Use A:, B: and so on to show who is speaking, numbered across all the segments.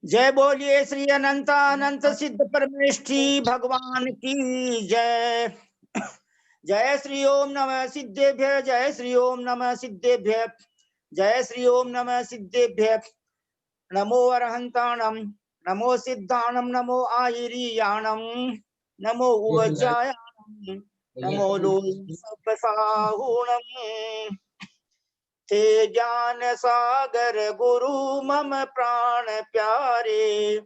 A: जय बोलिए श्री अनंत सिद्ध परमेष्ठी भगवान की जय। जय श्री ओम नमः सिद्धेभ्य, जय श्री ओम नमः सिद्धेभ्य, जय श्री ओम नमः सिद्धेभ्य। नमो अरहंताणम, नमो सिद्धाणम, नमो आयिरियाणम, नमो उवज्जायाणम, नमो लोलसपसाहूणम। ते ज्ञान सागर गुरु मम प्राण प्यारे,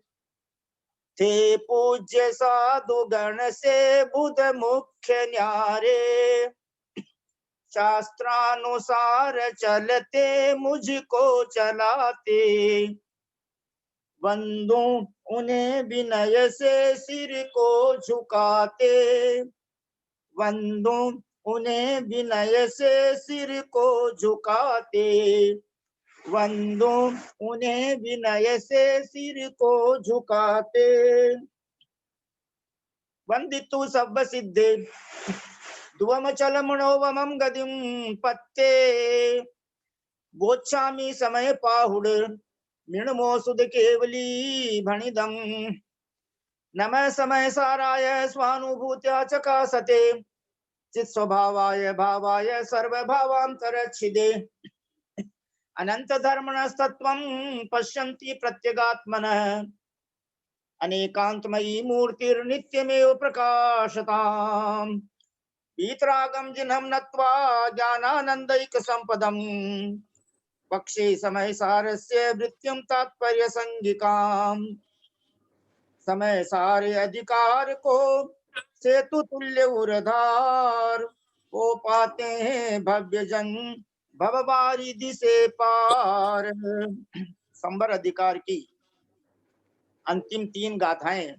A: थे पूज्य साधु गण से बुध मुख्य न्यारे। शास्त्रानुसार चलते मुझको चलाते, वंदू उन्हें विनय से सिर को झुकाते, वंदू उन्हें विनय से सिर को झुकाते, वंदू उन्हें विनय से सिर को झुकाते। वंदितु सब सिद्धे ध्रुवम चल मनोवमं गतिं पत्ते, गोच्छामि समय पाहुड मृणमो सुध केवली भणिदम। नमः समय साराय स्वानुभूत्या चकासते, चित स्वभावाय भावाय सर्वभावांतरच्छिदे। अनंत धर्मणस्तत्वं पश्यन्ति प्रत्यगात्मनः, अनेकांतमयी मूर्तिर्नित्यमेव प्रकाशताम्। वीतरागं जिन्हं नत्वा ज्ञानानंदैक संपदम्, पक्षे समय सारस्य वृत्तिं तात्पर्य संगिकाम्। समय सारे अधिकार को सेतु तुल्य उरधार, वो पाते हैं भव्य जन भवबारिधि से पार। संबर अधिकार की अंतिम 3 गाथाएं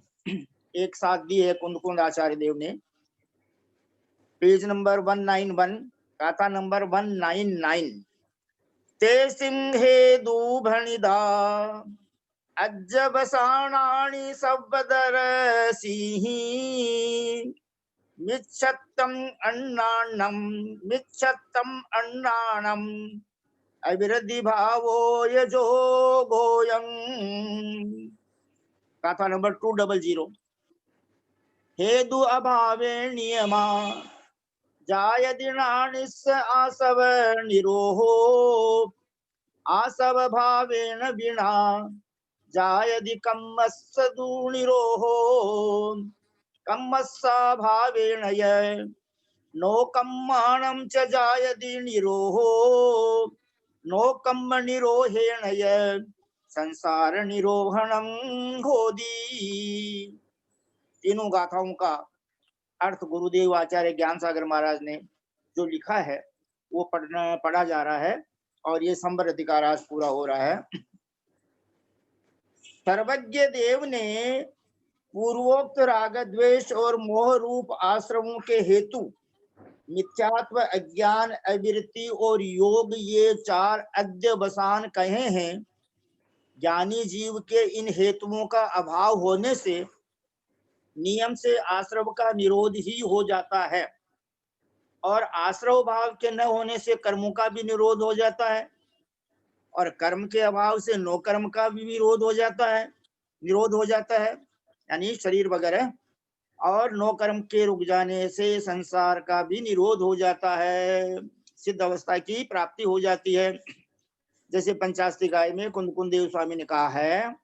A: एक साथ दी है कुंद आचार्य देव ने। पेज नंबर 191, गाथा नंबर 199। ते सिंहे दूभणिदा अज्जबसाणाणि सब्बदर सिंही, मिच्छत्तम अन्नाणम अविरधि भावो यजो गोयं। गाथा नंबर 200। हेतु अभावे नियमा जायदिनानिस आसव निरोहो, आसव भावेन विना जायदि कम्मस्स दूनिरोहो। कम्मस्सा भावेन य नो कम्माणं च जायदि निरोहो, नो कम्म निरोहेण य संसार निरोहणं होदी। तीनों गाथाओं का अर्थ गुरुदेव आचार्य ज्ञान सागर महाराज ने जो लिखा है वो पढ़ा जा रहा है और ये संबर अधिकार आज पूरा हो रहा है। सर्वज्ञ देव ने पूर्वोक्त राग द्वेष और मोह रूप आश्रमों के हेतु मिथ्यात्व, अज्ञान, अविरति और योग, ये 4 अध्यवसान कहे हैं। ज्ञानी जीव के इन हेतुओं का अभाव होने से नियम से आश्रव का निरोध ही हो जाता है, और आश्रव भाव के न होने से कर्मों का भी निरोध हो जाता है, और कर्म के अभाव से नो कर्म का भी विरोध हो जाता है, निरोध हो जाता है, यानी शरीर वगैरह। और नो कर्म के रुक जाने से संसार का भी निरोध हो जाता है, सिद्ध अवस्था की प्राप्ति हो जाती है। जैसे पंचास्तिकाय में कुंद देव स्वामी ने कहा है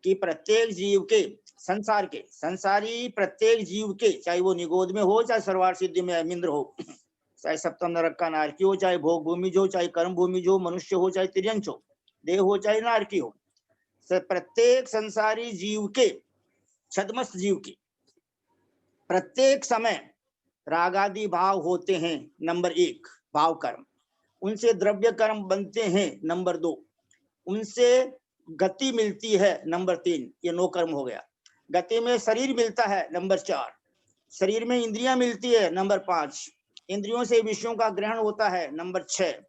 A: कि प्रत्येक जीव के, संसार के, संसारी प्रत्येक जीव के, चाहे वो निगोद में हो, चाहे सर्वार सिद्धि में अमिंद्र हो, चाहे सप्तम नरक का नारकी हो, चाहे भोग भूमि जो, चाहे कर्म भूमि जो, मनुष्य हो चाहे तिर्यंच हो, देव हो चाहे नारकी हो, प्रत्येक संसारी जीव के, छद्मस्त जीव के प्रत्येक समय रागादि भाव होते हैं। नंबर 1 भाव कर्म, उनसे द्रव्य कर्म बनते हैं। नंबर 2 उनसे गति मिलती है। नंबर 3 ये नो कर्म हो गया। गति में शरीर मिलता है। नंबर 4 शरीर में इंद्रियां मिलती है। नंबर 5 इंद्रियों से विषयों का ग्रहण होता है। नंबर 6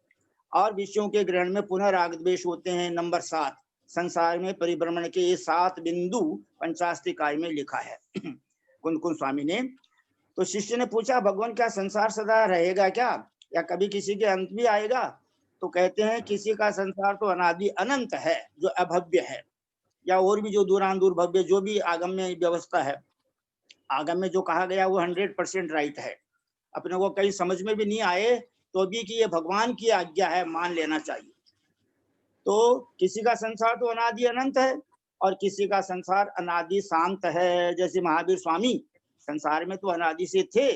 A: और विषयों के ग्रहण में पुनः राग द्वेष होते हैं। नंबर 7 संसार में परिभ्रमण के 7 बिंदु पंचास्तिकाय में लिखा है कुंद स्वामी ने। तो शिष्य ने पूछा, भगवान क्या संसार सदा रहेगा क्या? या कभी किसी के अंत भी आएगा, तो कहते हैं किसी का संसार तो अनादि अनंत है जो अभव्य है, या और भी जो दूरान दूर भव्य जो भी आगम्य व्यवस्था है, आगम में जो कहा गया वो 100% राइट है। अपने को कहीं समझ में भी नहीं आए तो भी कि ये भगवान की आज्ञा है, मान लेना चाहिए। तो किसी का संसार तो अनादि अनंत है और किसी का संसार अनादि शांत है। जैसे महावीर स्वामी संसार में तो अनादि से थे,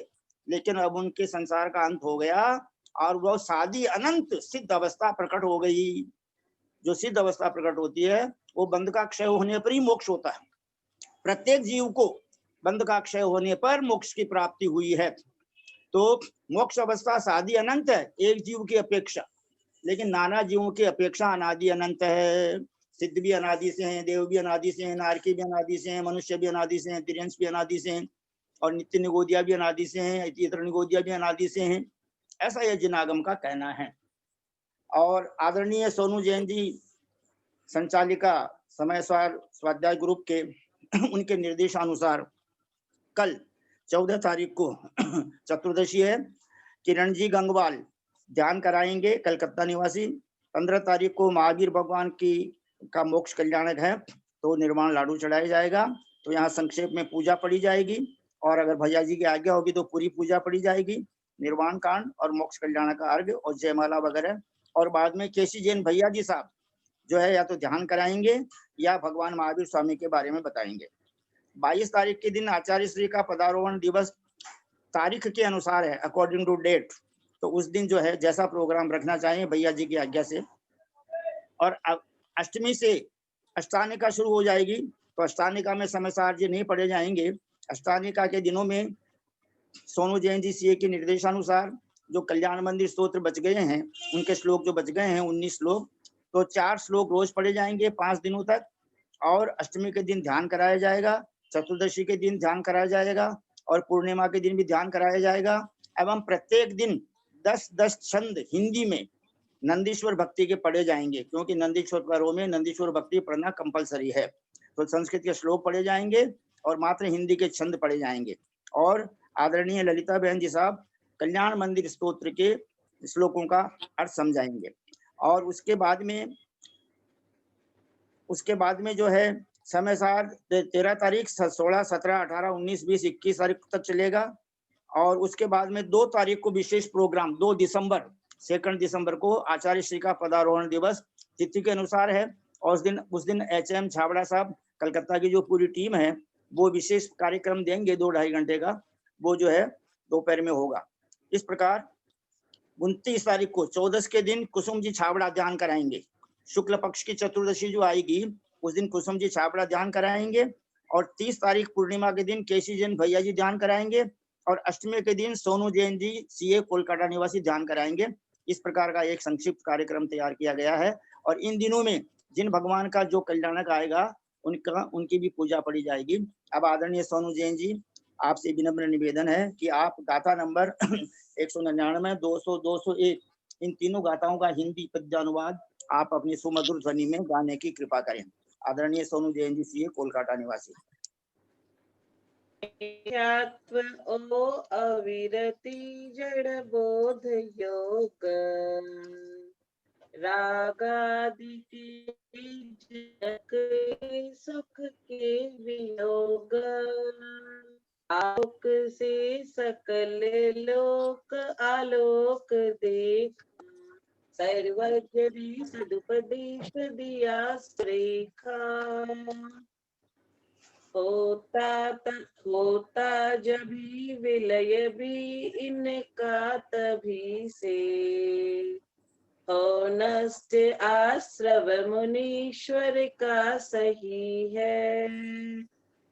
A: लेकिन अब उनके संसार का अंत हो गया और वो सादी अनंत सिद्ध अवस्था प्रकट हो गई। जो सिद्ध अवस्था प्रकट होती है वो बंध का क्षय होने पर ही मोक्ष होता है। प्रत्येक जीव को बंध का क्षय होने पर मोक्ष की प्राप्ति हुई है। तो मोक्ष अवस्था सादी अनंत है एक जीव की अपेक्षा, लेकिन नाना जीवों की अपेक्षा अनादि अनंत है। सिद्ध भी अनादि से हैं, देव भी अनादि से हैं, नारकी भी अनादि से हैं, मनुष्य भी अनादि से हैं, तिर्यंश भी अनादि से हैं, और नित्य निगोदिया भी अनादि से हैं, इतर निगोदिया भी अनादि से हैं। ऐसा यह जिनागम का कहना है। और आदरणीय सोनू जैन जी संचालिका समय स्वाध्याय ग्रुप के उनके निर्देशानुसार कल 14 तारीख को चतुर्दशी है, किरण जी गंगवाल ध्यान कराएंगे, कलकत्ता निवासी। 15 तारीख को महावीर भगवान की का मोक्ष कल्याणक है, तो निर्वाण लाडू चढ़ाया जाएगा। तो यहाँ संक्षेप में पूजा पड़ी जाएगी, और अगर भैया जी की आज्ञा होगी तो पूरी पूजा पड़ी जाएगी, निर्वाण कांड और मोक्ष कल्याण का अर्घ और जयमाला वगैरह। और बाद में केसी जैन भैया जी साहब जो है या तो ध्यान कराएंगे या भगवान महावीर स्वामी के बारे में बताएंगे। 22 तारीख के दिन आचार्य श्री का पदारोहण दिवस तारीख के अनुसार है, अकॉर्डिंग टू डेट। तो उस दिन जो है जैसा प्रोग्राम रखना चाहिए भैया जी की आज्ञा से। और अष्टमी से अष्टानिका शुरू हो जाएगी, तो अष्टानिका में समयसार जी नहीं पढ़े जाएंगे। अष्टानिका के दिनों में सोनू जैन जी सीए के निर्देशानुसार जो कल्याण मंदिर स्तोत्र बच गए हैं, उनके श्लोक जो बच गए हैं 19 श्लोक, तो 4 श्लोक रोज पढ़े जाएंगे 5 दिनों तक। और अष्टमी के दिन ध्यान कराया जाएगा, चतुर्दशी के दिन ध्यान कराया जाएगा, और पूर्णिमा के दिन भी ध्यान कराया जाएगा। एवं प्रत्येक दिन 10-10 छंद हिंदी में नंदीश्वर भक्ति के पढ़े जाएंगे, क्योंकि नंदीश्वर पर्व में नंदीश्वर भक्ति पढ़ना कंपलसरी है। तो संस्कृत के श्लोक पढ़े जाएंगे और मात्र हिंदी के छंद पढ़े जाएंगे। और आदरणीय ललिता बहन जी साहब कल्याण मंदिर स्तोत्र के श्लोकों का अर्थ समझाएंगे। और उसके बाद में जो है समयसार 13 तारीख 16, 17, 18, 19, 20, 21 तारीख तक चलेगा। और उसके बाद में 2 तारीख को विशेष प्रोग्राम 2 दिसंबर 2 दिसंबर को आचार्य श्री का पदारोहण दिवस तिथि के अनुसार है। और उस दिन HM छाबड़ा साहब कलकत्ता की जो पूरी टीम है वो विशेष कार्यक्रम देंगे 2-2.5 घंटे का, वो जो है दोपहर में होगा। इस प्रकार 29 तारीख को 14 के दिन कुसुम जी छाबड़ा ध्यान कराएंगे। शुक्ल पक्ष की चतुर्दशी जो आएगी उस दिन कुसुम जी छाबड़ा ध्यान कराएंगे। और 30 तारीख पूर्णिमा के दिन केसी जैन भैया जी ध्यान कराएंगे। और अष्टमी के दिन सोनू जैन जी सीए कोलकाता निवासी ध्यान कराएंगे। इस प्रकार का एक संक्षिप्त कार्यक्रम तैयार किया गया है। और इन दिनों में जिन भगवान का जो कल्याणक आएगा उनकी भी पूजा पड़ी जाएगी। अब आदरणीय सोनू जैन जी आपसे विनम्र निवेदन है कि आप गाथा नंबर 199, 200, 201 इन तीनों गाथाओं का हिंदी पद्यानुवाद आप अपनी सुमधुर ध्वनि में गाने की कृपा करें। आदरणीय सोनू जैन जी सीए कोलकाता निवासी।
B: ओ अविरति जड़ बोध योग रागादि के सुख के वियोग आलोक से सकल लोक आलोक देख सर्वज्ञ भी सदुपदेश दिया सुरेखा होता जभी विलय भी इनका तभी से हो नष्ट आश्रव मुनीश्वर का सही है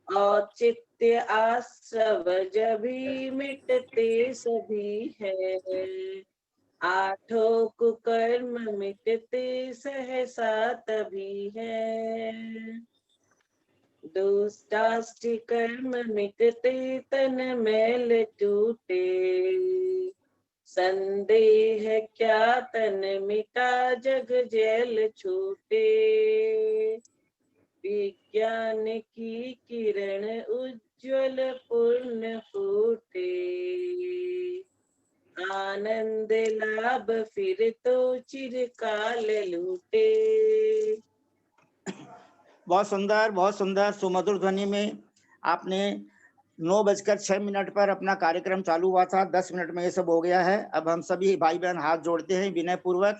B: औचित्य आश्रव जभी मिटते सभी है आठों कुकर्म मिटते सहसा तभी है दुष्टाष्टि कर्म मिटते तन मैल टूटे संदेह क्या तन मिटा जग जेल छूटे विज्ञान की किरण उज्ज्वल पूर्ण फूटे आनंद लाभ फिर तो चिरकाल लूटे।
A: बहुत सुंदर सुमधुर ध्वनि में आपने 9:06 पर अपना कार्यक्रम चालू हुआ था, 10 मिनट में ये सब हो गया है। अब हम सभी भाई बहन हाथ जोड़ते हैं विनय पूर्वक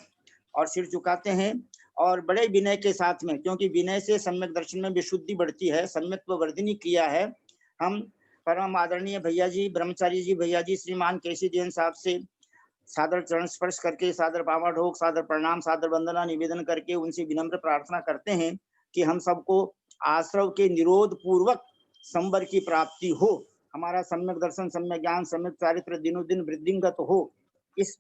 A: और सिर झुकाते हैं और बड़े विनय के साथ में, क्योंकि विनय से सम्यक दर्शन में विशुद्धि बढ़ती है, सम्यक्त्व वर्धिनी क्रिया है। हम परम आदरणीय भैया जी, ब्रह्मचारी जी भैया जी, श्रीमान केसी जैन साहब से सादर चरण स्पर्श करके, सादर पावा ढोक, सादर प्रणाम, सादर वंदना निवेदन करके उनसे विनम्र प्रार्थना करते हैं कि हम सबको आश्रव के निरोध पूर्वक संवर की प्राप्ति हो, हमारा सम्यक दर्शन, सम्यक ज्ञान, सम्यक चारित्र दिनों दिन वृद्धिंगत हो। इस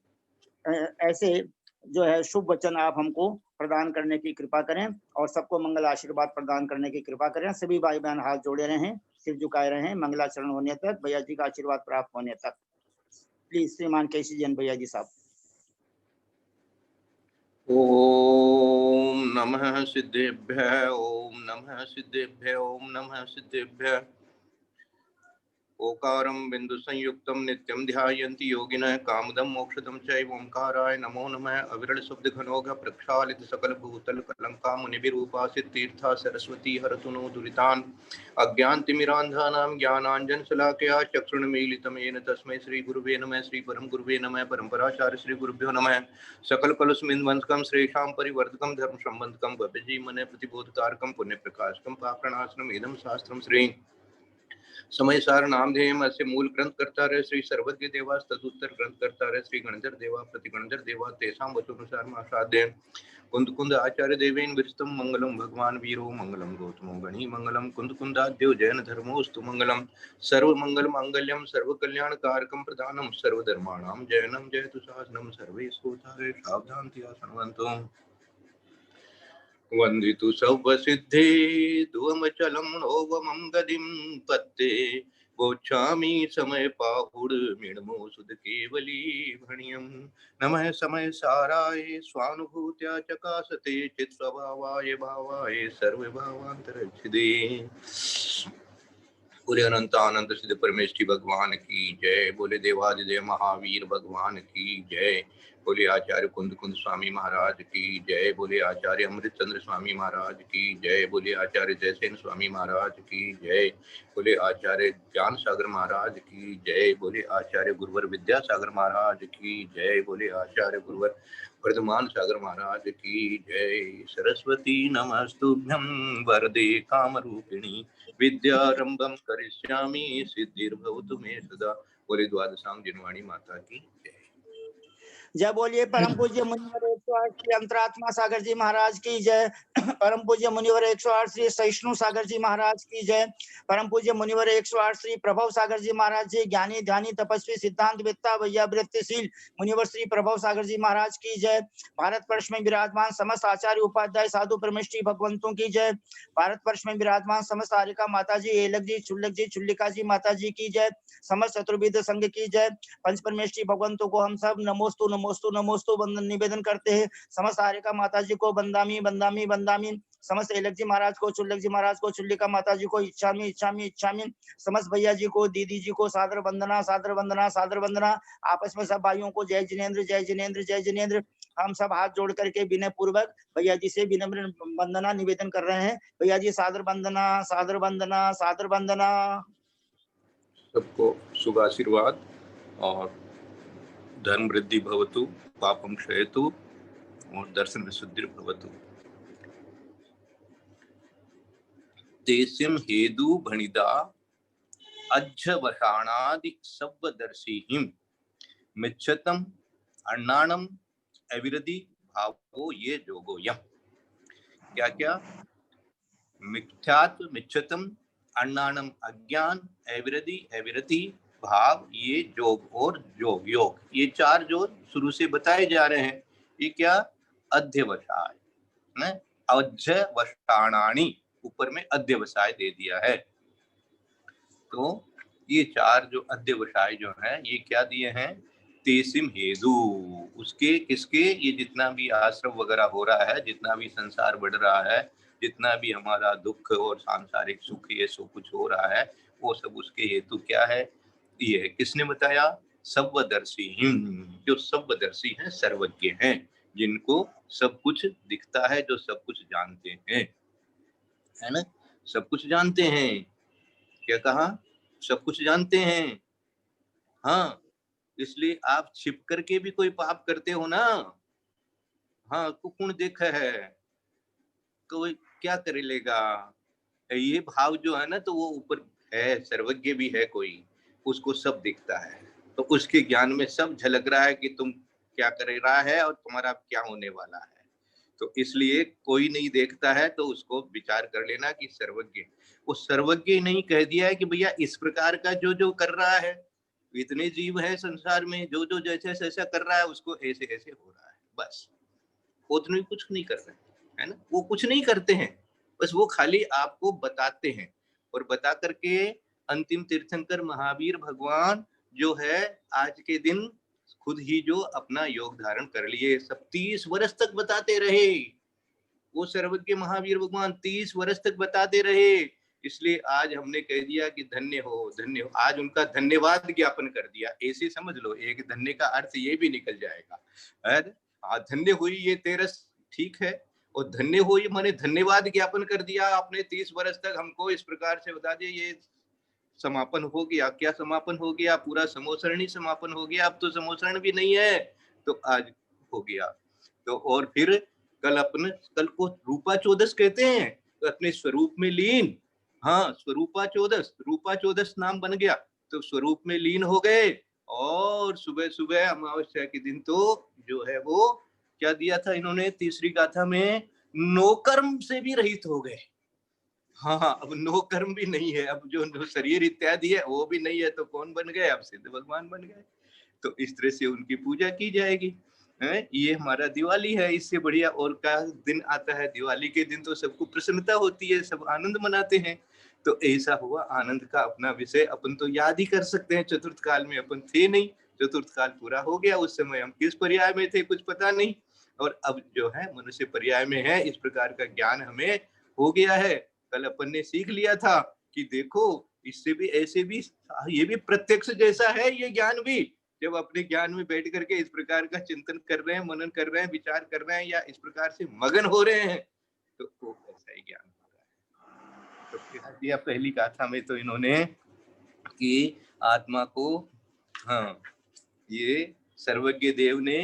A: ऐसे जो है शुभ वचन आप हमको प्रदान करने की कृपा करें और सबको मंगल आशीर्वाद प्रदान करने की कृपा करें। सभी भाई बहन हाथ जोड़े रहें, सिर झुकाए रहें, मंगलाचरण होने तक, भैया जी का आशीर्वाद प्राप्त होने तक। प्लीज श्रीमान केसी जैन भैया जी साहब।
C: ओम नमः सिद्धेभ्य, ओम नमः सिद्धेभ्य, ओम नमः सिद्धेभ्य। ओकारं बिंदु संयुक्तं नित्यं ध्यायन्ति योगिनः कामदं मोक्षदं चैव ओंकाराय नमो नमः। अविरल शब्द घनोघ प्रक्षालित सकल भूतल कलंका मुनिभिरूपासित तीर्था सरस्वती हरतु नो दुरितान् अज्ञानतिमिरान्धानां ज्ञानाञ्जन शलाकया चक्षुर्मीलितं येन तस्मै श्री गुरुवे नमः। श्री परम गुरुवे नमः। परम्पराचार्य श्री गुरुभ्यो नमः। सकल कलुषमिन्वंसकं श्रेषां परिवर्धकं धर्म संबंधकं भवजी मन प्रतिबोधकारकं पुण्य प्रकाशकं पाप्रणाशनम् इदं शास्त्रं श्री समय सार नामधेयम अस्य मूल ग्रंथ करता रहे श्री सर्वज्ञ देवा तदुत्तर ग्रंथ करता रहे श्री गणधर देवा प्रतिगणधर देवा तेषां वचोनुसार मासाद्य कुंद कुंद आचार्य देवेन विरस्तम मंगलम भगवान वीरो मंगलम गौतमो गणी मंगलम कुंद कुंदाद्यो जैन धर्मोस्तु मंगलम सर्व मंगल मांगल्यम सर्व कल्याण कारकम प्रधानम सर्वधर्माणाम जयनम जयतु शासनम सर्वे श्रोतारे सावधानतया शृण्वन्तु। वंदितु सर्वसिद्धे ध्रुवमचलं नोवमं गदिं पत्ते गोच्छामि समय पाहुड मिणमो सुध केवली भणियं नमः समय साराय स्वानुभूत्या चकासते चित स्वभावाय भावाय सर्व भावांतरच्छिदे। बोले अनंत आनंद सिद्ध परमेश्वरी भगवान की जय। बोले देवादिदेव महावीर भगवान की जय। बोले आचार्य कुंद कुंद स्वामी महाराज की जय। बोले आचार्य अमृत चंद्र स्वामी महाराज की जय। बोले आचार्य जयसेन स्वामी महाराज की जय। बोले आचार्य ज्ञान सागर महाराज की जय। बोले आचार्य गुरुवर विद्यासागर महाराज की जय। बोले आचार्य गुरुवर वर्धमान सागर महाराज की जय। सरस्वती नमस्तुभ्यं वरदे कामरूपिणी विद्यारंभम करिष्यामि सिद्धिर्भवतु मे सदा। बोले द्वादशांग जिनवाणी माता की जय।
A: जय बोलिए परम पूज्य मुनिवर 108 श्री अंतरात्मा सागर जी महाराज की जय। परम पूज्य मुनिवर 108 श्री सहिष्णु सागर जी महाराज की जय। परम पूज्य मुनिवर 108 श्री प्रभव सागर जी महाराज जी, ज्ञानी ध्यानी तपस्वी सिद्धांत वेत्ता वैयावृत्तिशील मुनिवर श्री प्रभव सागर जी महाराज की जय। भारत वर्ष में विराजमान समस्त आचार्य उपाध्याय साधु परमेष्ठी भगवंतों की जय। भारत वर्ष में विराजमान समस्त आरिका माता जी, एलक जी, चुल्लक जी, चुल्लिका जी माता जी की जय। समस्त चतुर्विद संघ की जय। पंच परमेष्ठी भगवंतों को हम सब नमोस्तु नमोस्तु नमोस्तु वंदन निवेदन करते हैं। समस्त आरिका माता जी को बंदामी बंदामी बंदामी, समस्त एलक जी महाराज को, चुल्लक जी महाराज को, चुल्लिका माता जी को इच्छामी इच्छामी इच्छामी, समस्त भैया जी को, दीदी जी को सादर वंदना सादर वंदना सादर वंदना। आपस में सब भाइयों को जय जिनेन्द्र जय जिनेन्द्र जय जिनेन्द्र। हम सब हाथ जोड़ करके विनय पूर्वक भैया जी से विनम्र वंदना निवेदन कर रहे हैं। भैया जी सादर वंदना सादर वंदना सादर वंदना।
C: सबको शुभ आशीर्वाद और धर्म वृद्धि भवतु, पापम क्षयतु और दर्शन विशुद्धि भवतु। देसिम हेदु भणिदा अज्झवषाणादि सब्बदर्शिहिं मिच्छतम अन्नाणम अविरधि भावो ये जोगोयम। क्या क्या? मिथ्यात्व मिच्छतम, अन्नाणम अज्ञान, अविरधि अविरति, भाव ये जोग और जोग योग, ये चार जो शुरू से बताए जा रहे हैं, ये क्या? अध्यवसाय, अध्यवसाणानि, ऊपर में अध्यवसाय दे दिया है। तो ये चार जो अध्यवसाय जो है ये क्या दिए हैं? तेसिम हेदु, उसके किसके? ये जितना भी आश्रम वगैरह हो रहा है, जितना भी संसार बढ़ रहा है, जितना भी हमारा दुख और सांसारिक सुख ये सब कुछ हो रहा है, वो सब उसके हेतु क्या है? ये किसने बताया? सर्वदर्शी, जो सर्वदर्शी हैं, सर्वज्ञ हैं, जिनको सब कुछ दिखता है, जो सब कुछ जानते हैं, है ना, सब कुछ जानते हैं। क्या कहा? सब कुछ जानते हैं। हाँ, इसलिए आप छिप करके भी कोई पाप करते हो ना, हाँ, को कौन देखा है, तो क्या कर लेगा। ये भाव जो है ना, तो वो ऊपर है, सर्वज्ञ भी है कोई, उसको सब दिखता है, तो उसके ज्ञान में सब झलक रहा है कि तुम क्या कर रहा है और तुम्हारा क्या होने वाला है। तो इसलिए कोई नहीं देखता है तो उसको विचार कर लेना कि सर्वज्ञ, वो सर्वज्ञ नहीं कह दिया है कि भैया इस प्रकार का जो जो कर रहा है, इतने जीव है संसार में, जो जो जैसे जैसा कर रहा है उसको ऐसे ऐसे हो रहा है, बस उतने कुछ नहीं कर रहे, है ना, वो कुछ नहीं करते हैं, बस वो खाली आपको बताते हैं। और बता करके अंतिम तीर्थंकर महावीर भगवान जो है आज के दिन खुद ही जो अपना योग धारण कर लिए, सब 30 वर्ष तक बताते रहे, वो सर्वज्ञ महावीर भगवान 30 वर्ष तक बताते रहे। इसलिए आज हमने कह दिया कि धन्य हो, धन्य हो, आज उनका धन्यवाद ज्ञापन कर दिया, ऐसे समझ लो। एक धन्य का अर्थ ये भी निकल जाएगा, धन्य हुई ये तेरस, ठीक है, और धन्य हुई माने धन्यवाद ज्ञापन कर दिया आपने 30 वर्ष तक हमको इस प्रकार से बता दिया, ये समापन हो गया। क्या समापन हो गया? पूरा समोसरण ही समापन हो गया, अब तो समोसरण भी नहीं है, तो आज हो गया। तो और फिर कल को रूपा चौदस कहते हैं, तो अपने स्वरूप में लीन, हाँ, स्वरूपा चौदस नाम बन गया, तो स्वरूप में लीन हो गए। और सुबह सुबह अमावस्या के दिन तो जो है वो क्या दिया था इन्होंने तीसरी गाथा में, नोकर्म से भी रहित हो गए। हाँ, अब नो कर्म भी नहीं है, अब जो शरीर इत्यादि है वो भी नहीं है, तो कौन बन गए? अब सिद्ध भगवान बन गए। तो इस तरह से उनकी पूजा की जाएगी, है? ये हमारा दिवाली है, इससे बढ़िया और क्या दिन आता है? दिवाली के दिन तो सबको प्रसन्नता होती है, सब आनंद मनाते हैं। तो ऐसा हुआ आनंद का अपना विषय अपन तो याद ही कर सकते हैं। चतुर्थ काल में अपन थे नहीं, चतुर्थ काल पूरा हो गया, उस समय हम किस पर्याय में थे कुछ पता नहीं, और अब जो है मनुष्य पर्याय में है। इस प्रकार का ज्ञान हमें हो गया है। कल अपन ने सीख लिया था कि देखो इससे भी ऐसे भी, ये भी प्रत्यक्ष जैसा है ये ज्ञान भी। जब अपने ज्ञान में बैठ करके इस प्रकार का चिंतन कर रहे हैं, मनन कर रहे हैं, विचार कर रहे हैं, या इस प्रकार से मगन हो रहे हैं, तो वो ऐसा ही ज्ञान हो रहा है। तो कह दिया पहली गाथा में तो इन्होंने कि आत्मा को, हाँ, ये सर्वज्ञ देव ने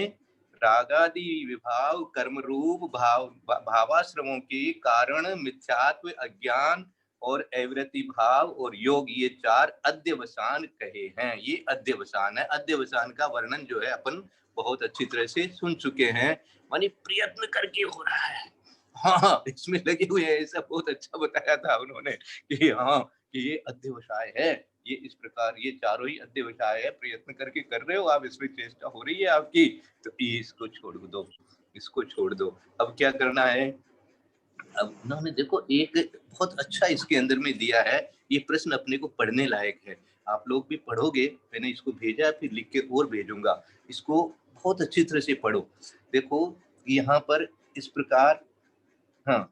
C: रागादि विभाव कर्म रूप भावाश्रमों के कारण मिथ्यात्व, अज्ञान और एवृत्ति भाव और योग, ये 4 अध्यवसान कहे हैं। ये अध्यवसान है। अध्यवसान का वर्णन जो है अपन बहुत अच्छी तरह से सुन चुके हैं, मानी प्रयत्न करके हो रहा है। हाँ, इसमें लगे हुए हैं, ऐसा बहुत अच्छा बताया था उन्होंने कि हाँ, कि ये अध्यवसाय है, ये इस प्रकार, ये चारों ही अध्यवसाय है, प्रयत्न करके कर रहे हो आप, इसमें चेष्टा हो रही है आपकी, तो इसको छोड़ दो, इसको छोड़ दो। अब क्या करना है? अब उन्होंने देखो एक बहुत अच्छा इसके अंदर में दिया है, ये प्रश्न अपने को पढ़ने लायक है, आप लोग भी पढ़ोगे, मैंने इसको भेजा, फिर लिख के और भेजूंगा, इसको बहुत अच्छी तरह से पढ़ो। देखो यहाँ पर इस प्रकार, हाँ,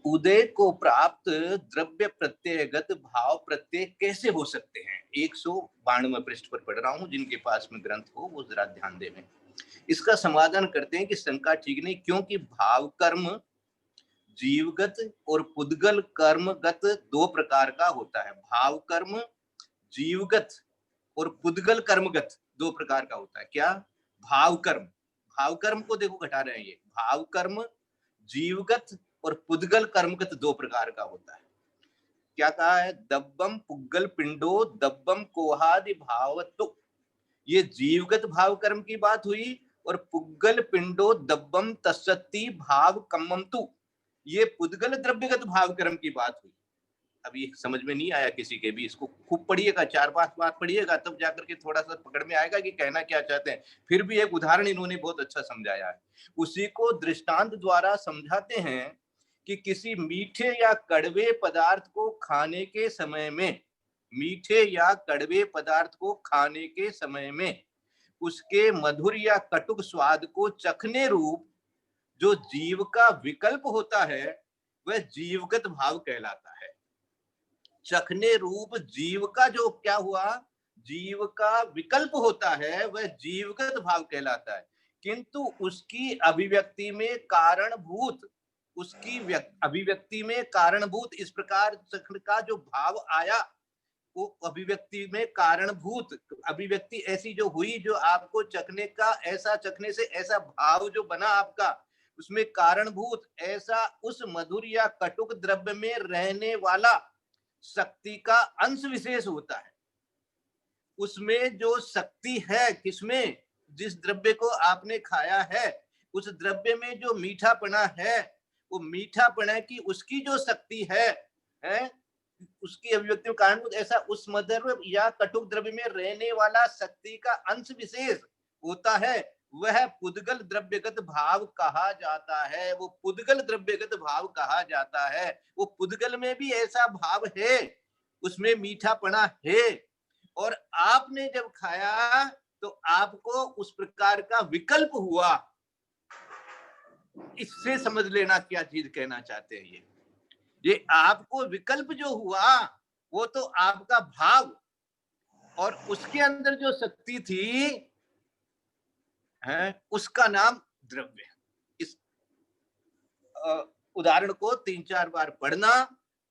C: उदय को प्राप्त द्रव्य प्रत्ययगत भाव प्रत्यय कैसे हो सकते हैं? 192वें पृष्ठ पर पढ़ रहा हूं, जिनके पास में ग्रंथ हो वो जरा ध्यान दें। इसका समाधान करते हैं कि शंका ठीक नहीं, क्योंकि भाव कर्म जीवगत और पुद्गल कर्मगत 2 प्रकार का होता है। भाव कर्म जीवगत और पुद्गल कर्मगत 2 प्रकार का होता है। क्या? भाव कर्म को देखो घटा रहे हैं, ये भाव कर्म जीवगत और पुद्गल कर्मगत 2 प्रकार का होता है। क्या कहा है? दब्बम पुग्गल पिंडो दब्बम कोहादि भावत्व, ये जीवगत भाव कर्म की बात हुई, और पुग्गल पिंडो दब्बम तस्सत्ति भाव कम्मम तु, ये पुद्गल द्रव्यगत भाव कर्म की बात हुई। अब ये समझ में नहीं आया किसी के भी, इसको खूब पढ़िएगा, 4-5 बार पढ़िएगा, तब जाकर के थोड़ा सा पकड़ में आएगा कि कहना क्या चाहते हैं। फिर भी एक उदाहरण इन्होंने बहुत अच्छा समझाया है, उसी को दृष्टांत द्वारा समझाते हैं कि किसी मीठे या कड़वे पदार्थ को खाने के समय में, मीठे या कड़वे पदार्थ को खाने के समय में उसके मधुर या कटुक स्वाद को चखने रूप जो जीव का विकल्प होता है, वह जीवगत भाव कहलाता है। चखने रूप जीव का जो क्या हुआ, जीव का विकल्प होता है वह जीवगत भाव कहलाता है, किंतु उसकी अभिव्यक्ति में कारणभूत, उसकी अभिव्यक्ति में कारणभूत इस प्रकार चखने का जो भाव आया, वो अभिव्यक्ति में कारणभूत अभिव्यक्ति ऐसी जो हुई, जो आपको चखने का ऐसा, चखने से ऐसा भाव जो बना आपका, उसमें कारणभूत ऐसा उस मधुर या कटुक द्रव्य में रहने वाला शक्ति का अंश विशेष होता है। उसमें जो शक्ति है, किसमें, जिस द्रव्य को आपने खाया है उस द्रव्य में जो मीठापना है, वो मीठापना की उसकी जो शक्ति है उसकी अभिव्यक्ति में कारणभूत ऐसा उस मधुर या कटुक द्रव्य में रहने वाला शक्ति का अंश विशेष होता है, वह पुद्गल द्रव्यगत भाव कहा जाता है। वो पुद्गल द्रव्यगत भाव कहा जाता है। वो पुद्गल में भी ऐसा भाव है, उसमें मीठापना है, और आपने जब खाया तो आपको उस प्रकार का विकल्प हुआ। इससे समझ लेना क्या चीज कहना चाहते हैं। ये आपको विकल्प जो हुआ वो तो आपका भाव, और उसके अंदर जो शक्ति थी है उसका नाम द्रव्य। इस उदाहरण को 3-4 बार पढ़ना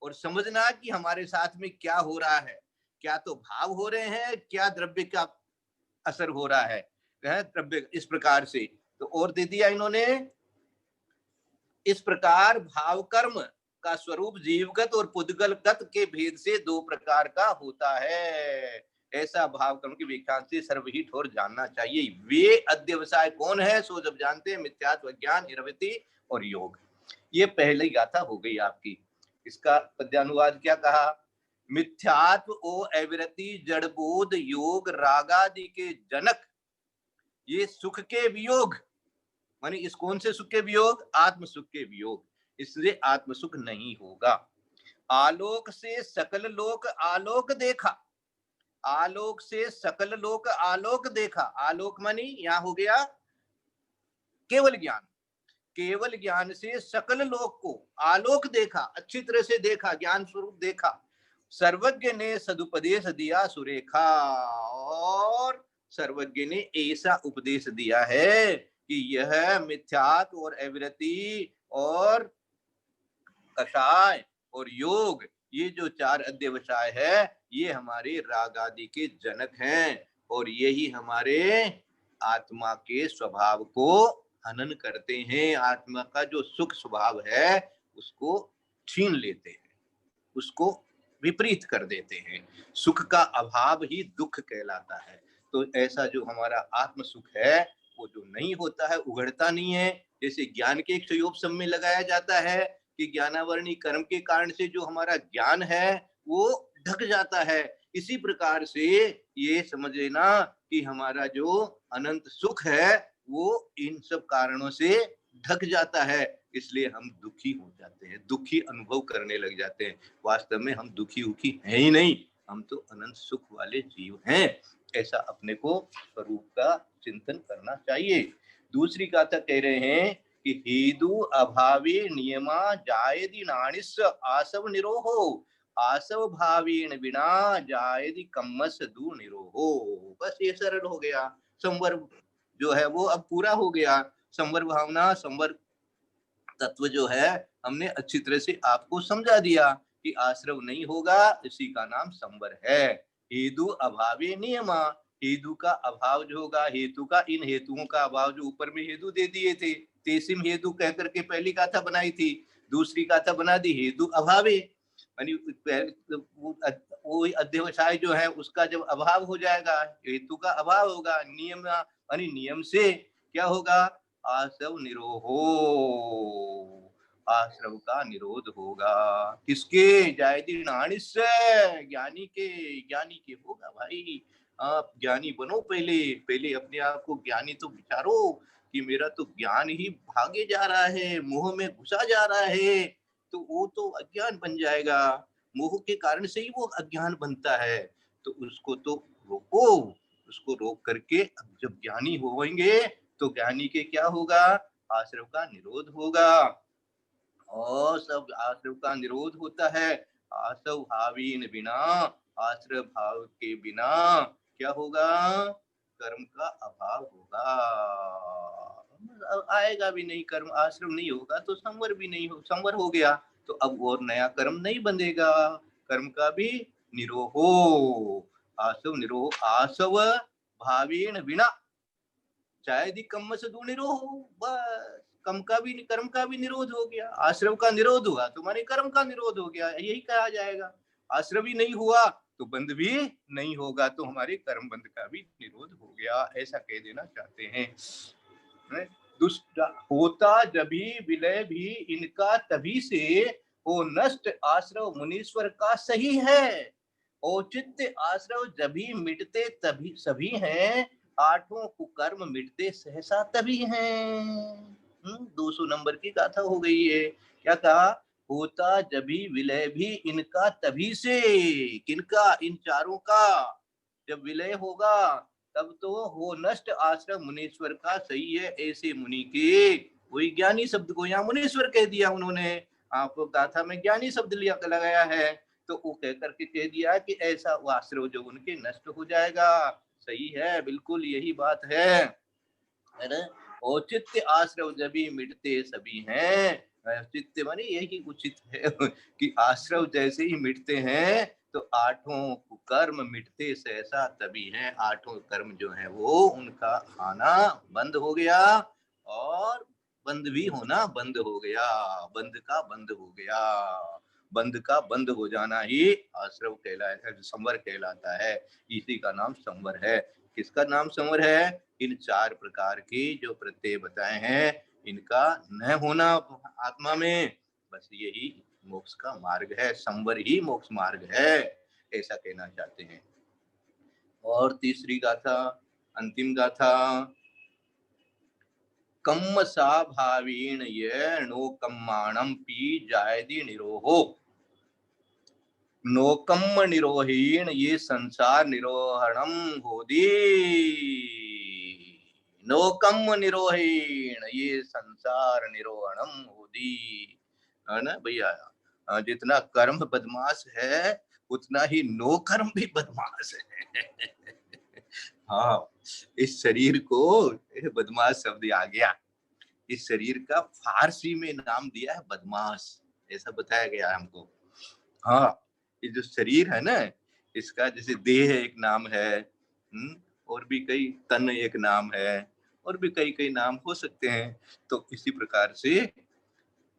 C: और समझना कि हमारे साथ में क्या हो रहा है, क्या तो भाव हो रहे हैं, क्या द्रव्य का असर हो रहा है द्रव्य इस प्रकार से। तो और दे दिया इन्होंने, इस प्रकार भाव कर्म का स्वरूप जीवगत और पुद्गलगत के भेद से 2 प्रकार का होता है। ऐसा भाव कर्म की व्याख्या से सर्वहित और जानना चाहिए। वे अध्यवसाय कौन है, सो जब जानते हैं मिथ्यात्व, ज्ञान, निरवृत्ति और योग। ये पहली गाथा हो गई आपकी। इसका पद्यानुवाद क्या कहा, मिथ्यात्व ओ अविरति जड़बोध योग रागादि के जनक, ये सुख के वियोग, माने इस कौन से सुख के वियोग, आत्म सुख के वियोग, इसलिए आत्म सुख नहीं होगा। आलोक से सकल लोक आलोक देखा, आलोक से सकल लोक आलोक देखा। आलोक मानी यहां हो गया केवल ज्ञान, केवल ज्ञान से सकल लोक को आलोक देखा, अच्छी तरह से देखा, ज्ञान स्वरूप देखा। सर्वज्ञ ने सदुपदेश दिया सुरेखा, और सर्वज्ञ ने ऐसा उपदेश दिया है कि यह मिथ्यात्व और अविरति और कषाय और योग, ये जो 4 अध्यवसाय है, ये हमारे राग आदि के जनक हैं, और यही हमारे आत्मा के स्वभाव को हनन करते हैं। आत्मा का जो सुख स्वभाव है उसको छीन लेते हैं, उसको विपरीत कर देते हैं। सुख का अभाव ही दुख कहलाता है। तो ऐसा जो हमारा आत्म सुख है वो जो नहीं होता है, उघड़ता नहीं है। जैसे ज्ञान के एक संयोग सब में लगाया जाता है कि ज्ञानावरणी कर्म के कारण से जो हमारा ज्ञान है वो ढक जाता है, इसी प्रकार से ये समझ लेना कि हमारा जो अनंत सुख है वो इन सब कारणों से ढक जाता है, इसलिए हम दुखी हो जाते हैं, दुखी अनुभव करने लग जाते हैं। वास्तव में हम दुखी उखी हैं ही नहीं, हम तो अनंत सुख वाले जीव हैं। ऐसा अपने को स्वरूप का चिंतन करना चाहिए। दूसरी गाथा कह रहे हैं कि हेतु अभावे नियमा जायदि नाणिस आसव निरोहो, आसव भावेन बिना जायदि कम्मस दू निरोहो। बस ये सरल हो गया। संवर जो है वो अब पूरा हो गया। संवर भावना, संवर तत्व जो है हमने अच्छी तरह से आपको समझा दिया कि आश्रव नहीं होगा, इसी का नाम संवर है। हेतु अभावे नियमा, हेतु का अभाव जो होगा, हेतु का, इन हेतुओं का अभाव जो ऊपर में हेतु दे दिए थे, तेसिम हेतु कह करके पहली गाथा बनाई थी, दूसरी गाथा बना दी हेतु अभावे, यानी वो अध्यवसाय जो है उसका जब अभाव हो जाएगा, हेतु का अभाव होगा, नियम यानी नियम से क्या होगा, आश्रव निरोहो, आश्रव का निरोध होगा। किसके, जायदि नाणिस, ज्ञानी के, ज्ञानी के होगा। भाई आप ज्ञानी बनो, पहले पहले अपने आप को ज्ञानी तो विचारो कि मेरा तो ज्ञान ही भागे जा रहा है, मोह में घुसा जा रहा है, तो वो तो अज्ञान बन जाएगा। मोह के कारण से ही वो अज्ञान बनता है, तो उसको तो रोको, उसको रोक करके जब ज्ञानी होंगे तो ज्ञानी के क्या होगा, आश्रव का निरोध होगा। और सब आश्रव का निरोध होता है आसव भावीन बिना, आश्रय भाव के बिना क्या होगा? कर्म का अभाव होगा, आएगा भी नहीं, कर्म आश्रम नहीं होगा तो संवर भी नहीं हो, संवर हो गया तो अब और नया कर्म नहीं बंधेगा, कर्म का भी निरोहो, आसव निरोह, आसव भावीन बिना चाहे दी कम से दो निरोह, बस कम का भी कर्म का भी निरोध हो गया, आश्रम का निरोध हुआ तुम्हारे कर्म का निरोध हो गया, यही कहा जाएगा। आश्रम ही नहीं हुआ तो बंध भी नहीं होगा, तो हमारे कर्म बंध का भी निरोध हो गया, ऐसा कह देना चाहते हैं। दुष्ट होता जभी विलय भी इनका तभी से, हो नष्ट आश्रव मुनीश्वर का सही है, औचित्य आश्रव जभी मिटते तभी सभी हैं, आठों कुकर्म मिटते सहसा तभी हैं। 200 नंबर की गाथा हो गई है। क्या कहा? होता जभी विलय भी इनका तभी से, किनका? इन चारों का जब विलय होगा तब तो हो नष्ट आश्रम मुनीश्वर का सही है, ऐसे मुनि के, वही ज्ञानी शब्द को यहाँ मुनीश्वर कह दिया उन्होंने, आपको गाथा में ज्ञानी शब्द लिया लगाया है, तो वो कह करके कह दिया कि ऐसा वो आश्रय जो उनके नष्ट हो जाएगा, सही है, बिल्कुल यही बात है ना? औचित्य आश्रय जभी मिटते सभी हैं, औचित्य माने यही उचित है कि आश्रय जैसे ही मिटते हैं तो आठों कर्म मिटते सहसा तभी हैं, आठों कर्म जो है वो उनका आना बंद हो गया और बंद भी होना बंद हो गया, बंद का बंद हो गया, बंद का बंद हो जाना ही आश्रव कहलाता, संवर कहलाता है, इसी का नाम संवर है। किसका नाम संवर है? इन चार प्रकार के जो प्रत्यय बताए हैं इनका न होना आत्मा में, बस यही मोक्ष का मार्ग है, संवर ही मोक्ष मार्ग है, ऐसा कहना चाहते हैं। और तीसरी गाथा, अंतिम गाथा, कम्म सा भावीण ये नो कम्माणम पी जायदि निरोहो, नोकम्म निरोहीण ये संसार निरोहणम होदी, नोकम्म निरोहीण ये संसार निरोहणम होदी, है ना भैया? जितना कर्म बदमाश है उतना ही नो कर्म भी बदमाश है। हाँ, इस शरीर को बदमाश शब्द आ गया, इस शरीर का फारसी में नाम दिया है बदमाश, ऐसा बताया गया हमको। हाँ, ये जो शरीर है ना, इसका जैसे देह एक नाम है, और भी कई, तन एक नाम है, और भी कई कई नाम हो सकते हैं, तो इसी प्रकार से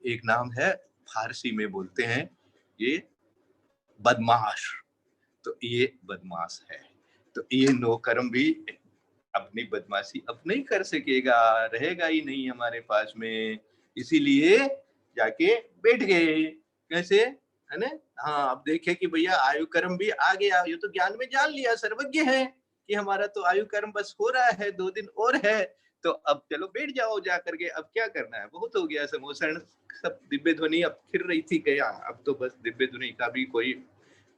C: एक नाम है, फारसी में बोलते हैं ये बदमाश, तो ये बदमाश है, तो ये नौकर्म भी अपनी बदमाशी अब नहीं कर सकेगा, रहेगा ही नहीं हमारे पास में, इसीलिए जाके बैठ गए। कैसे? है ना? हाँ, अब देखे कि भैया आयु कर्म भी आ गया, ये तो ज्ञान में जान लिया, सर्वज्ञ है कि हमारा तो आयु कर्म बस हो रहा है, 2 दिन और है, तो अब चलो बैठ जाओ जा करके, अब क्या करना है, बहुत हो गया समोसन, सब दिव्य ध्वनि अब फिर रही थी क्या, अब तो बस दिव्य ध्वनि का भी कोई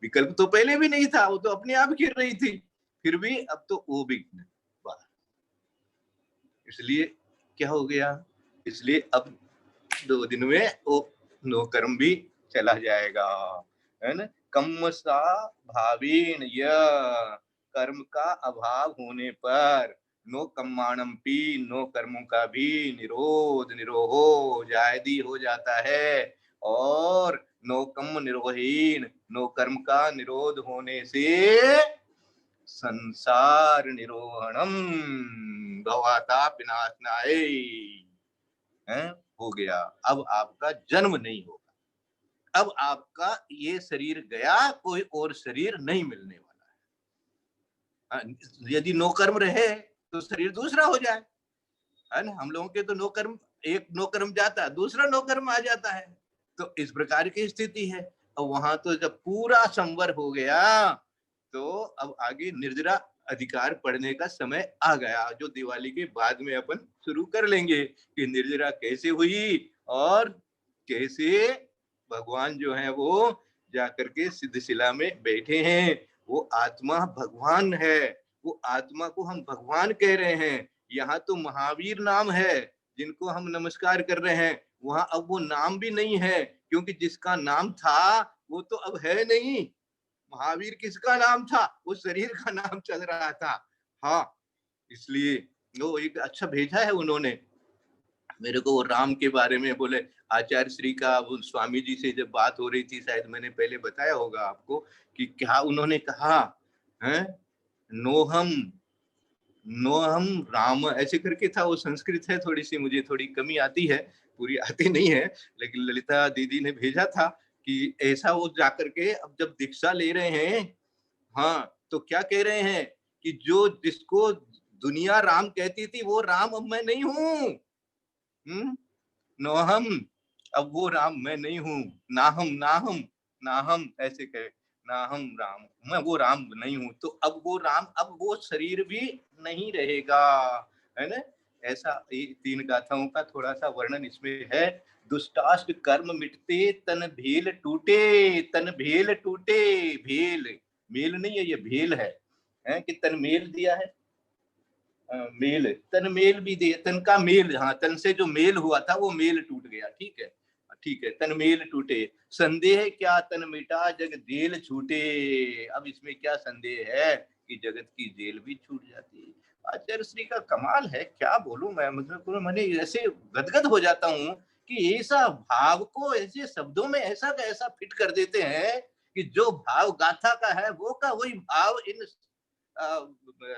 C: विकल्प तो पहले भी नहीं था, वो तो अपने आप गिर रही थी, फिर भी अब तो वो भी, इसलिए क्या हो गया, इसलिए अब 2 दिन में वो नो कर्म भी चला जाएगा, है ना? कम्म सा भावीन य, कर्म का अभाव होने पर, नो कम्माणम पी, नो कर्मों का भी निरोध निरोहो जायदी हो जाता है, और नो कम्म निरोहीन, नो कर्म का निरोध होने से संसार निरोहणम भवाता विनाशनाय, हो गया, अब आपका जन्म नहीं होगा, अब आपका ये शरीर गया, कोई और शरीर नहीं मिलने वाला है। यदि नौकर्म रहे तो शरीर दूसरा हो जाए, है ना? हम लोगों के तो नौकर्म, एक नौकर्म जाता दूसरा नौकर्म आ जाता है, तो इस प्रकार की स्थिति है। और वहां तो जब पूरा संवर हो गया तो अब आगे निर्जरा अधिकार पढ़ने का समय आ गया, जो दिवाली के बाद में अपन शुरू कर लेंगे कि निर्जरा कैसे हुई और कैसे भगवान जो है वो जाकर के सिद्धशिला में बैठे हैं, वो आत्मा भगवान है, वो आत्मा को हम भगवान कह रहे हैं। यहाँ तो महावीर नाम है जिनको हम नमस्कार कर रहे हैं, वहां अब वो नाम भी नहीं है, क्योंकि जिसका नाम था वो तो अब है नहीं। महावीर किसका नाम था? उस शरीर का नाम चल रहा था। हाँ, इसलिए वो एक अच्छा भेजा है उन्होंने मेरे को, वो राम के बारे में बोले। आचार्य श्री का वो स्वामी जी से जब बात हो रही थी, शायद मैंने पहले बताया होगा आपको, कि क्या उन्होंने कहा है, नोहम नोहम राम ऐसे करके था। वो संस्कृत है, थोड़ी सी मुझे थोड़ी कमी आती है, पूरी आती नहीं है, लेकिन ललिता दीदी ने भेजा था कि ऐसा वो जाकर के अब जब दीक्षा ले रहे हैं, हाँ, तो क्या कह रहे हैं कि जो जिसको दुनिया राम कहती थी वो राम अब मैं नहीं हूँ। नोहम, अब वो राम मैं नहीं हूँ। नाहम नाहम नाहम ऐसे कहे, नाहम राम, मैं वो राम नहीं हूँ। तो अब वो राम, अब वो शरीर भी नहीं रहेगा, है ना। ऐसा तीन गाथाओं का थोड़ा सा वर्णन इसमें है। दुष्टाष्ट कर्म मिटते तन भेल टूटे, तन भेल टूटे। भेल मेल नहीं है, ये भेल है कि तन मेल दिया है। मेल, तन मेल भी दिया, तन का मेल, हाँ, तन से जो मेल हुआ था वो मेल टूट गया। ठीक है, ठीक है, तन मेल टूटे। संदेह क्या तन मिटा जग जेल छूटे। अब इसमें क्या संदेह है कि जगत की जेल भी छूट जाती है। आचार्य श्री का कमाल है, क्या बोलूं मैं, मतलब मैंने ऐसे गदगद हो जाता हूँ कि ऐसा भाव को ऐसे शब्दों में ऐसा का ऐसा फिट कर देते हैं कि जो भाव गाथा का है वो का वही भाव इन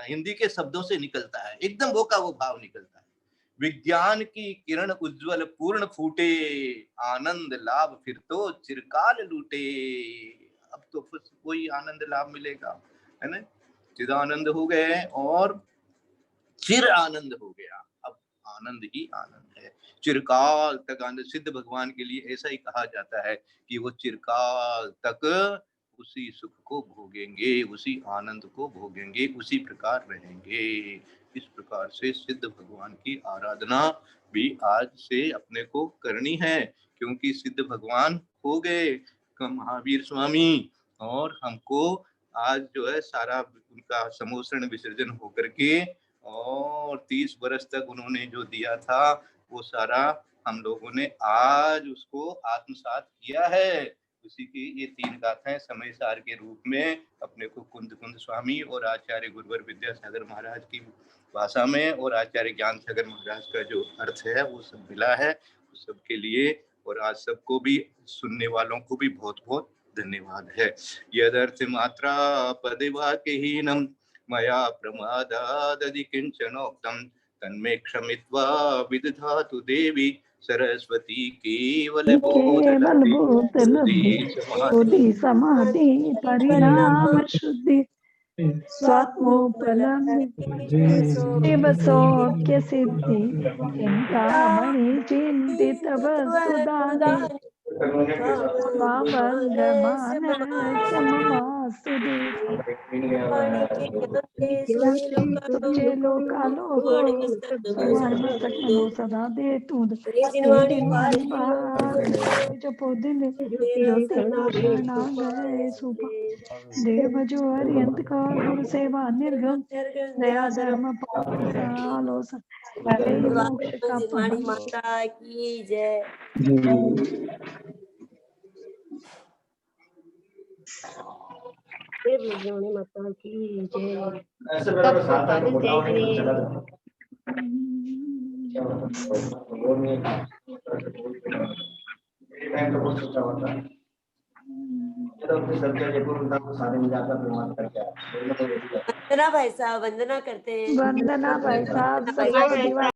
C: हिंदी के शब्दों से निकलता है, एकदम वो का वो भाव निकलता है। विज्ञान की किरण उज्जवल पूर्ण फूटे, आनंद लाभ फिर तो चिरकाल लूटे। अब तो कोई आनंद लाभ मिलेगा, है ना। चिदानंद हो गए और चिर आनंद हो गया। अब आनंद ही आनंद है, चिरकाल तक आनंद। सिद्ध भगवान के लिए ऐसा ही कहा जाता है कि वो चिरकाल तक उसी सुख को भोगेंगे, उसी आनंद को भोगेंगे, उसी प्रकार रहेंगे। इस प्रकार से सिद्ध भगवान की आराधना भी आज से अपने को करनी है, क्योंकि सिद्ध भगवान हो गए महावीर स्वामी, और हमको आज जो है सारा उनका समोषण विसर्जन होकर के, और 30 वर्ष तक उन्होंने जो दिया था वो सारा हम लोगों ने आज उसको आत्मसात किया है। उसी की ये तीन गाथाएं समय सार के रूप में अपने को कुंद कुंद स्वामी और आचार्य गुरुवर विद्यासागर महाराज की भाषा में और आचार्य ज्ञान सागर महाराज का जो अर्थ है वो सब मिला है। उस सब के लिए और आज सबको भी, सुनने वालों को भी बहुत बहुत धन्यवाद है। यदर्थ मात्रा पदेवाक्यहीनम मया प्रमादादि किंचनोक्तम तन्मे क्षमित्वा विदधातु देवी सरस्वती केवल
D: बोधि समाधि परिणाम शुद्धि स्वात्मोपलब्धि सौख्य सिद्धि चिंतामणि चिंतित वस्तुदानि स्वाबंधमान ममास्तु तुझे लोकालोको सुवान मस्तक मनो सदा दे तू जो पोदिन ज्योति शरणागय सुपा देव जो हरियंत काल गुरु सेवा निर्गम दया धर्म पालो मोक्ष का
E: वाणी माता की जय। वाणी माता की जय। वंदना भाई साहब, वंदना करते हैं।
D: वंदना भाई साहब, सही